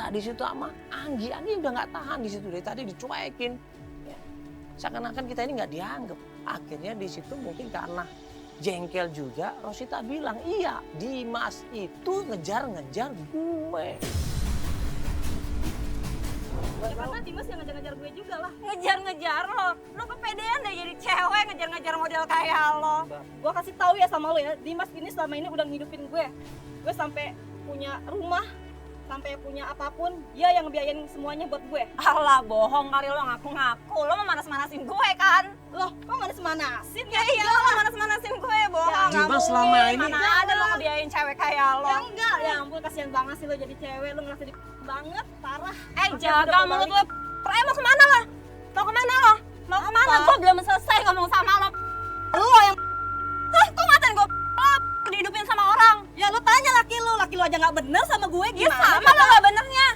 di situ sama Anggi. Anggi udah nggak tahan di situ, dari tadi dicuekin. Ya. Seakan-akan kita ini nggak dianggap. Akhirnya di situ mungkin karena jengkel juga, Rosita bilang, iya Dimas itu ngejar-ngejar gue. Ya karena Dimas yang ngejar-ngejar gue juga lah. Ngejar-ngejar lo. Lo kepedean deh jadi cewek ngejar-ngejar model kayak lo. Gue kasih tahu ya sama lo ya, Dimas ini selama ini udah ngidupin gue. Gue sampai punya rumah, sampai punya apapun, dia yang ngebiayain semuanya buat gue. Alah bohong kali lo ngaku-ngaku. Lo mau manas-manasin gue kan? Loh, kok manas-manasin? Ya iya lo manas-manasin gue, bohong. Ya, Dimas selama ini. Mana ada lo ngebiayain cewek kayak lo. Ya enggak, ya ampun kasihan banget sih lo jadi cewek. Lo ngerasa banget, parah. Jaga mulut lo. Mau kemana lo? Mau kemana lo? Mau kemana? Gue belum selesai ngomong sama lo. Lo yang... Hah, kok ngatain gue? Lo dihidupin sama orang. Ya lo tanya laki lo aja gak bener sama gue gimana? Ya sama lo gak benernya.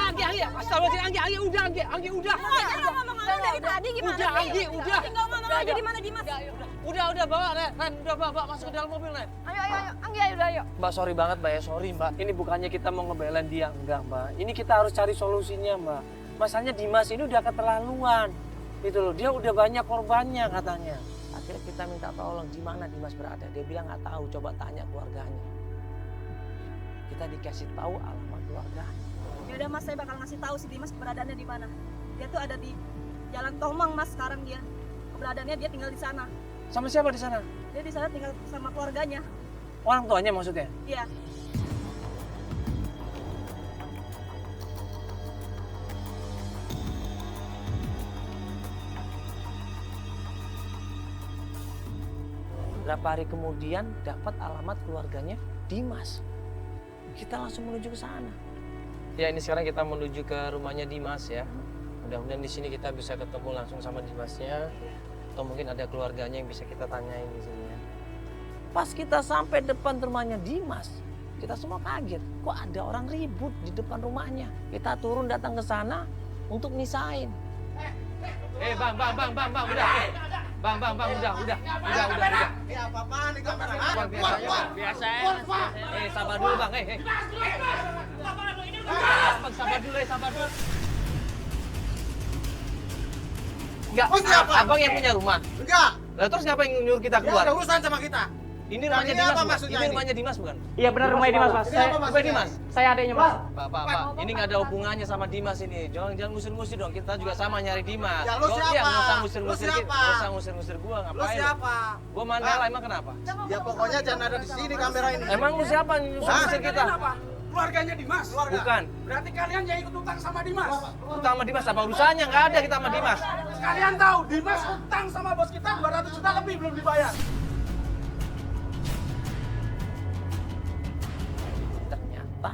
Anggi, astagfirullahaladzim, Anggi, udah. Jangan ngomong dari tadi gimana? Udah, Anggi, udah. Tinggal ngomong aja di mana Dimas? Udah, bawa, Ren, udah bawa masuk ke dalam mobil, Ren. Ayo, Anggi, ayo. Mbak, sorry banget Mbak ya, sorry Mbak. Ini bukannya kita mau ngebelain dia, enggak Mbak. Ini kita harus cari solusinya Mbak. Masalahnya Dimas ini udah keterlaluan. Gitu loh, dia udah banyak korbannya katanya. Akhirnya kita minta tolong di mana Dimas berada. Dia bilang nggak tahu, coba tanya keluarganya. Kita dikasih tahu alamat keluarganya. Ya udah Mas, saya bakal ngasih tahu si Dimas keberadaannya di mana. Dia tuh ada di Jalan Tomang Mas sekarang dia. Keberadaannya dia tinggal di sana. Sama siapa di sana? Dia di sana tinggal sama keluarganya. Orang tuanya maksudnya? Iya. Berapa hari kemudian dapat alamat keluarganya Dimas. Kita langsung menuju ke sana. Ya ini sekarang kita menuju ke rumahnya Dimas ya. Mudah-mudahan di sini kita bisa ketemu langsung sama Dimasnya. Atau mungkin ada keluarganya yang bisa kita tanyain di sini ya. Pas kita sampai depan rumahnya Dimas, kita semua kaget. Kok ada orang ribut di depan rumahnya? Kita turun datang ke sana untuk misahin. Bang, udah. Bang, udah. Ini apa-apaan nih kamera? Biasa ya. Sabar dulu Bang, Bang, sabar dulu. Enggak, Oh, siapa? abang yang punya rumah. Enggak. Lah terus ngapain nyuruh kita Dia keluar? ada urusan sama kita. Ini rumahnya Ini Dimas apa bukan? maksudnya Ini ini? rumahnya Dimas bukan? Iya benar rumahnya Dimas, Mas. Ini Saya, apa Rumah maksudnya? Dimas. saya adanya, Mas. Pak, ini nggak ada hubungannya sama Dimas ini. Jangan ngusir-ngusir dong. Kita juga sama nyari Dimas. Ya, lu siapa? Iya, nggak usah Lu ngusir-ngusir siapa? kita. Nggak usah ngusir-ngusir gua, Lu ngapain? siapa? Gua Mandala, emang kenapa? Ya pokoknya jangan ada di sini kamera ini. Emang lu siapa yang ngusir kita? Keluarganya Dimas. Bukan. Berarti kalian yang ikut utang sama Dimas. Utang sama Dimas apa urusannya? Nggak ada kita sama Dimas. Kalian tahu Dimas utang sama bos kita 200 juta lebih belum dibayar. Ternyata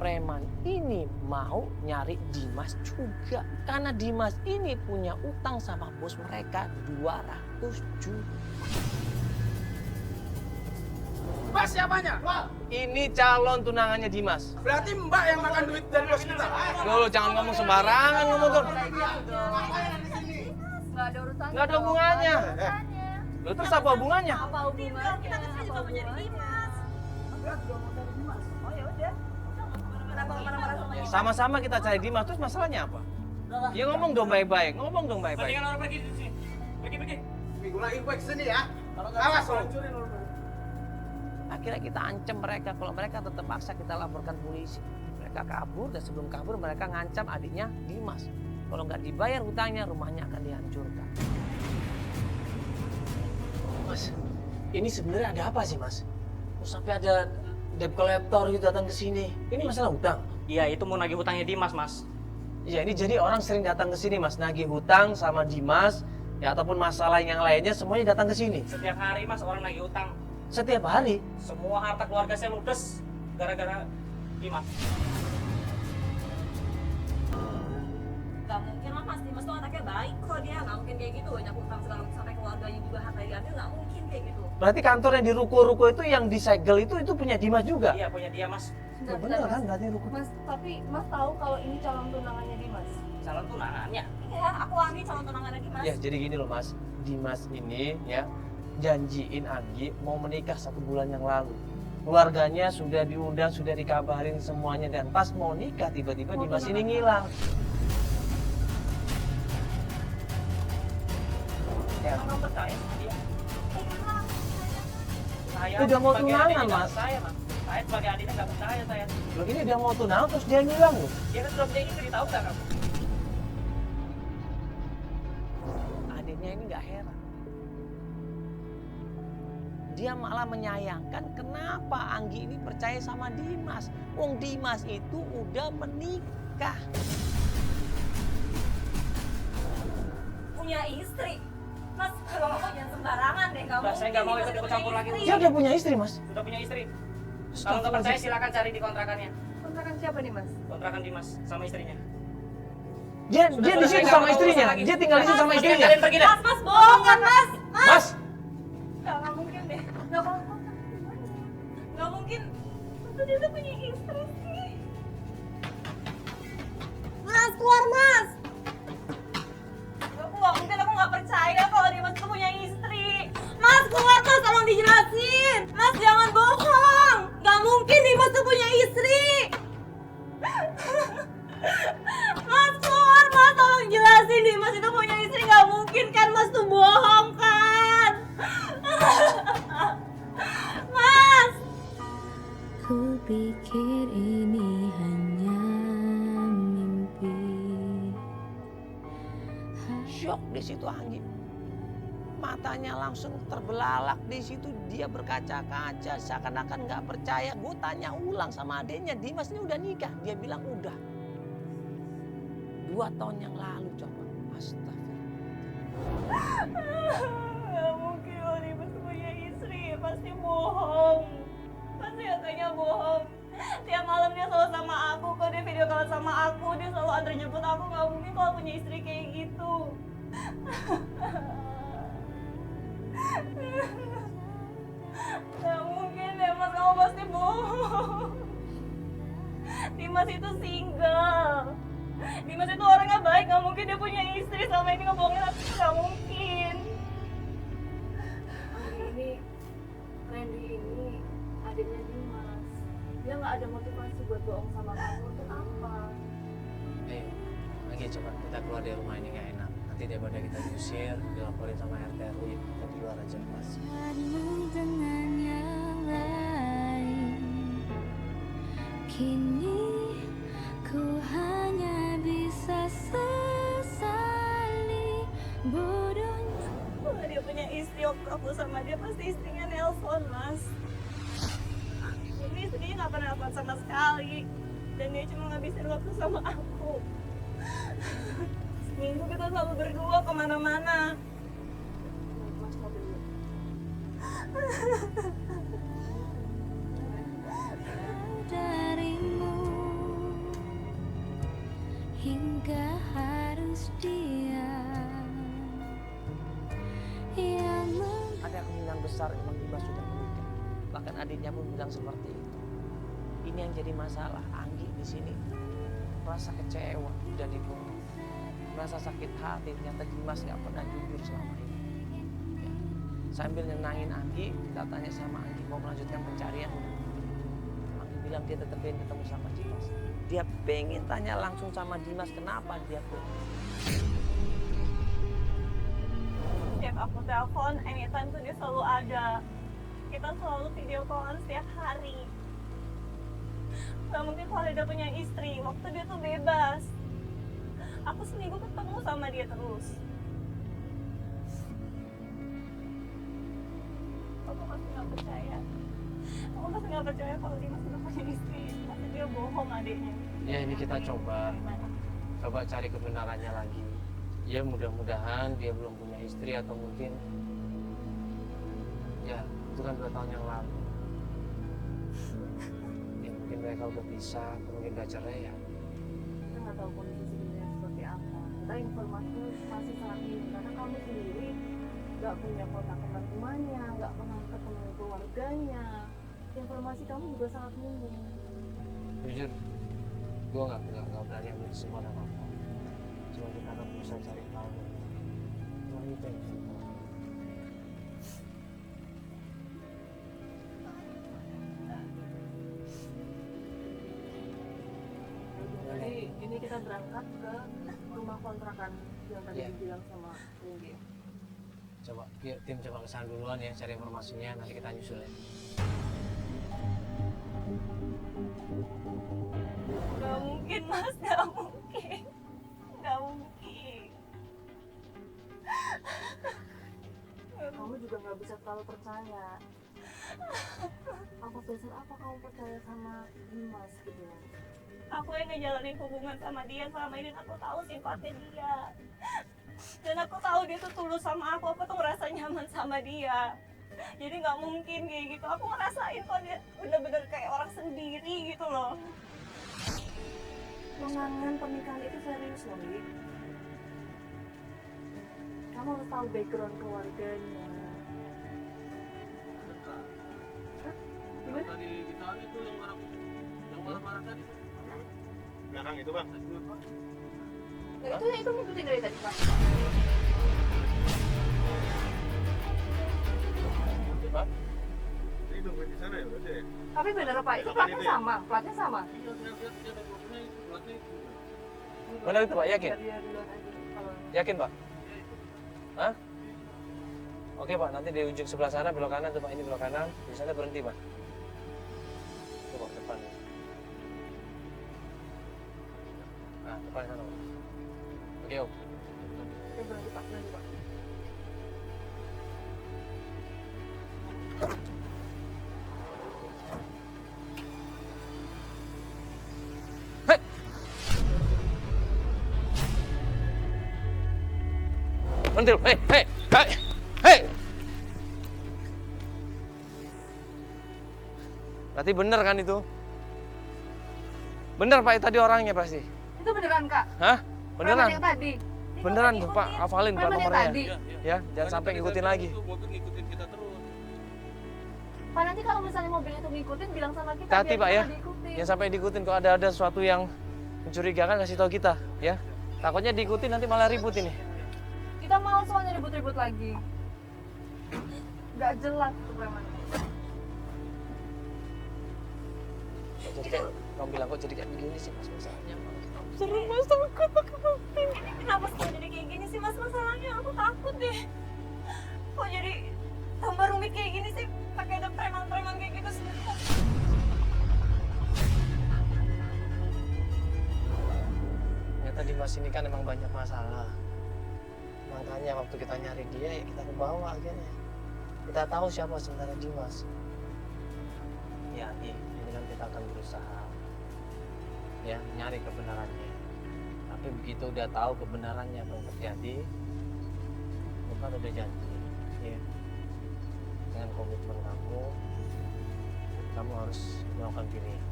preman ini mau nyari Dimas juga. Karena Dimas ini punya utang sama bos mereka 200 juta. Mbak siapanya? Ini calon tunangannya Dimas. Berarti Mbak yang makan duit dari bos kita. Lu jangan ngomong sembarangan ngomong tuh. Nggak ada urusannya. Nggak ada hubungannya. Lu terus apa hubungannya? Apa hubungannya? Kita kan juga mau jadi Dimas. Oh ya udah. Kenapa marah-marah sama Ya, sama-sama kita cari Dimas, terus masalahnya apa? Ya ngomong dong baik-baik, Mendingan orang pergi di sini. Pergi. Minggu lagi gue kesini ya. Awas lu. Akhirnya kita ancam mereka, kalau mereka tetap paksa kita laporkan polisi. Mereka kabur dan sebelum kabur mereka ngancam adiknya Dimas. Kalau nggak dibayar hutangnya, rumahnya akan dihancurkan. Mas, ini sebenarnya ada apa sih Mas? Kok sampai ada debt collector gitu datang ke sini? Ini masalah hutang? Iya, itu mau nagih hutangnya Dimas, Mas. Iya, ini jadi orang sering datang ke sini Mas, nagih hutang sama Dimas, ya ataupun masalah yang lainnya semuanya datang ke sini. Setiap hari Mas orang nagih hutang. Setiap hari. Semua harta keluarga saya ludes gara-gara Dimas. Gak mungkin lah Mas, Dimas tuh anaknya baik kok dia. Gak mungkin kayak gitu, banyak utang segala macam sampai keluarganya juga harta diambil. Gak mungkin kayak gitu. Berarti kantor yang di ruko-ruko itu yang disegel itu punya Dimas juga? Iya, punya dia, Mas. Ya, bener kan berarti ruko. Mas, tapi Mas tahu kalau ini calon tunangannya Dimas? Calon tunangannya. Iya, aku ambil calon tunangannya Dimas. Ya, jadi gini loh Mas. Dimas ini ya janjiin Anggi mau menikah 1 bulan yang lalu. Keluarganya sudah diundang, sudah dikabarin semuanya, dan pas mau nikah tiba-tiba Dimas ini ngilang. Ya, Kamu percaya sama dia? Saya Udah mau sebagai tunangan, adiknya nggak Mas. percaya, Mas. Saya sebagai adiknya nggak percaya saya. loh ini udah mau tunangan terus dia ngilang loh. Dia kan sudah punya istri, tahu nggak kamu? Adiknya ini nggak heran. Dia malah menyayangkan kenapa Anggi ini percaya sama Dimas. Wong Dimas itu udah menikah. Punya istri. Mas, kalau ngomong jangan sembarangan deh kamu. Udah, saya nggak mau ikut campur lagi. Dia udah punya istri, Mas. Sudah punya istri. Kalau nggak percaya silakan cari di kontrakannya. Kontrakan siapa nih mas? Kontrakan Dimas sama istrinya. Dia Sudah, di saya situ nggak sama mau istrinya. urusan lagi. Dia tinggal di situ sama Mas, istrinya. kalian pergi dah. Mas bohong kan mas? Mas, Nggak mungkin deh. Nggak apa-apa. Nggak mungkin. Masa dia tuh punya istri sih? Mas, keluar mas! Nggak mungkin, aku nggak percaya kalau Dimas tuh punya istri. Mas, keluar mas, tolong dijelasin. Mas, jangan bohong. Nggak mungkin Dimas tuh punya istri. Mas, keluar mas, tolong jelasin Dimas itu punya istri. Nggak mungkin kan mas tuh bohong kan? Mas! Kupikir ini hanya mimpi. Syok di situ Anggi. Matanya langsung terbelalak di situ, dia berkaca-kaca seakan-akan nggak percaya. Gue tanya ulang sama adiknya, Dimas ini udah nikah? Dia bilang udah. 2 tahun yang lalu coba. Astagfirullah. Gak mungkin kalau Dimas punya istri, pasti bohong. Pasti katanya bohong. Tiap malam dia selalu sama aku, kok dia video call sama aku, dia selalu antar jemput aku. Gak mungkin kalau punya istri kayak gitu. Gak mungkin deh mas, kamu pasti bohong. Dimas itu single. Dimas itu orangnya baik, gak mungkin dia punya istri. Selama ini ngebohongin aku, gak mungkin. Randy ini adiknya Dimas. Dia nggak ada motivasi buat bohong sama kamu untuk apa? ayo, Anggi coba kita keluar dari rumah ini nggak enak. Nanti daripada kita diusir, dilaporin sama RT RW, kita di luar aja, Mas. Lihatmu dengan yang lain. Kini ku hanya bisa sesali bodohnya. Kalau dia punya istri, waktu aku sama dia pasti istrinya nelpon, mas. Ini istrinya nggak pernah nelpon sama sekali. Dan dia cuma ngabisin waktu sama aku. Seminggu kita selalu berdua kemana-mana. Mas mau dulu. Darimu hingga harus diam. Yang Ada kemungkinan besar emang Dimas sudah menikah. Bahkan adiknya pun bilang seperti itu. Ini yang jadi masalah. Anggi di sini merasa kecewa dan dibohong, merasa sakit hati. Ternyata Dimas nggak pernah jujur selama ini. Ya. Sambil nenangin Anggi, kita tanya sama Anggi mau melanjutkan pencarian. Anggi bilang dia tetap pengen ketemu sama Dimas. Dia pengen tanya langsung sama Dimas kenapa dia pergi. Setiap aku telepon, anytime tuh dia selalu ada. Kita selalu video callan setiap hari. Gak mungkin kalau dia punya istri, waktu dia tuh bebas. Aku seminggu ketemu sama dia terus. Aku masih gak percaya. Aku masih gak percaya kalau dia masih punya istri. Pasti dia bohong adiknya. Ya ini kita coba cari kebenarannya lagi. Ya mudah-mudahan dia belum punya istri atau mungkin ya itu kan 2 tahun yang lalu. Ya mungkin mereka udah pisah, atau mungkin udah cerai ya. Kita nggak tahu kondisi sebenarnya seperti apa. Kita informasi masih sangat minim karena kamu sendiri nggak punya kontak teman-temannya, nggak pernah ketemu keluarganya. Informasi kamu juga sangat minim. Jujur, gue nggak berani ambil semua nama apa. Cuma kita akan berusaha cari tahu. Cuma itu yang kita tahu. ini kita berangkat ke rumah kontrakan yang tadi Iya. dibilang sama Rindy. Coba, yuk tim coba kesana duluan ya, cari informasinya, nanti kita nyusul ya. Gak mungkin mas, gak mungkin. Gak mungkin. Kamu juga nggak bisa terlalu percaya. Apa dasar apa kamu percaya sama Dimas gitu? Aku yang ngejalanin hubungan sama dia selama ini, aku tahu sifatnya dia. Dan aku tahu dia tuh tulus sama aku tuh ngerasa nyaman sama dia. Jadi nggak mungkin kayak gitu. Aku ngerasain kok dia bener-bener kayak orang sendiri gitu loh. Penanganan pernikahan itu serius loh, Wi. Kamu harus tahu background keluarganya. Gimana? Tadi kita itu yang marah-marah tadi. Belakang itu bang. Itu ngikutin dari tadi, Pak. Pak? Ini nungguin di sana ya berarti ya? Tapi bener Pak, itu Belakang platnya itu ya? sama, platnya sama. Iya, dia ada mobilnya itu, pelatnya itu. Benar itu Pak, yakin? Biar dia duluan aja. Kalau Yakin Pak? Hah? Oke Pak, nanti di ujung sebelah sana belok kanan tuh Pak, ini belok kanan, di sana berhenti Pak. Tuh Pak, depan. Nah, depan sana Pak. Oke Om. Oke, berhenti Pak, berhenti Pak. Berhenti, hei, hei, hei, hei. Berarti bener kan itu? Bener Pak, tadi orangnya pasti. Itu beneran Kak? Hah? Preman Beneran? yang tadi? Beneran tuh Pak, hafalin plat Preman yang nomornya. tadi? Ya, jangan sampai ngikutin lagi. Mobil ngikutin kita terus. Pak, nanti kalau misalnya mobil itu ngikutin, bilang sama kita. Hati-hati, biar Pak, kita ya. diikutin. Jangan sampai diikutin, kalau ada sesuatu yang mencurigakan kasih tahu kita, ya. Takutnya diikutin nanti malah ribut ini. Kita mau soalnya ribut-ribut lagi. Gak jelas tuh preman. Jadi kayak kamu bilang kok jadi kayak begini sih Mas masalahnya. Serem mas, takut aku takut. Kenapa sih jadi kayak gini sih mas, masalahnya aku takut deh. Kok jadi tambah rumit kayak gini sih, pakai ada preman-preman kayak gitu sih. Ternyata Dimas ini kan emang banyak masalah. Makanya waktu kita nyari dia ya kita ke bawah akhirnya. Kita tahu siapa sebenarnya Dimas. Ya, ini kan kita akan berusaha ya nyari kebenarannya. Tapi begitu udah tahu kebenarannya apa yang terjadi, bukan udah janji, ya. Dengan komitmen kamu harus melakukan pilihan.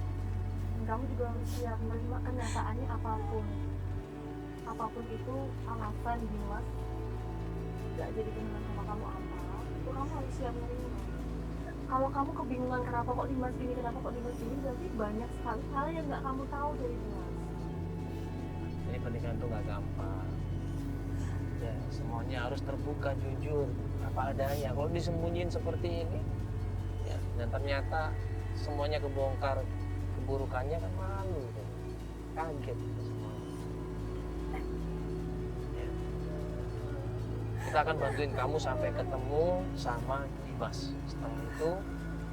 Dan kamu juga harus siap menerima kenyataannya apapun. Apapun itu alasan Dimas gak jadi temenan sama kamu apa, itu kamu harus siap menerima. Kalau kamu kebingungan kenapa kok Dimas ini, berarti banyak sekali hal yang gak kamu tahu dari Dimas. Jadi pernikahan itu nggak gampang. Ya, semuanya harus terbuka, jujur, apa adanya. Kalau disembunyiin seperti ini, ya, dan ternyata semuanya kebongkar, keburukannya kan malu, kan. Kaget kita semua. Ya. Kita akan bantuin kamu sampai ketemu sama Dimas. Setelah itu,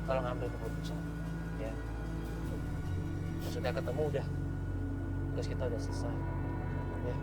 kalau ngambil keputusan, ya, sudah ketemu udah, terus kita udah selesai. Ya.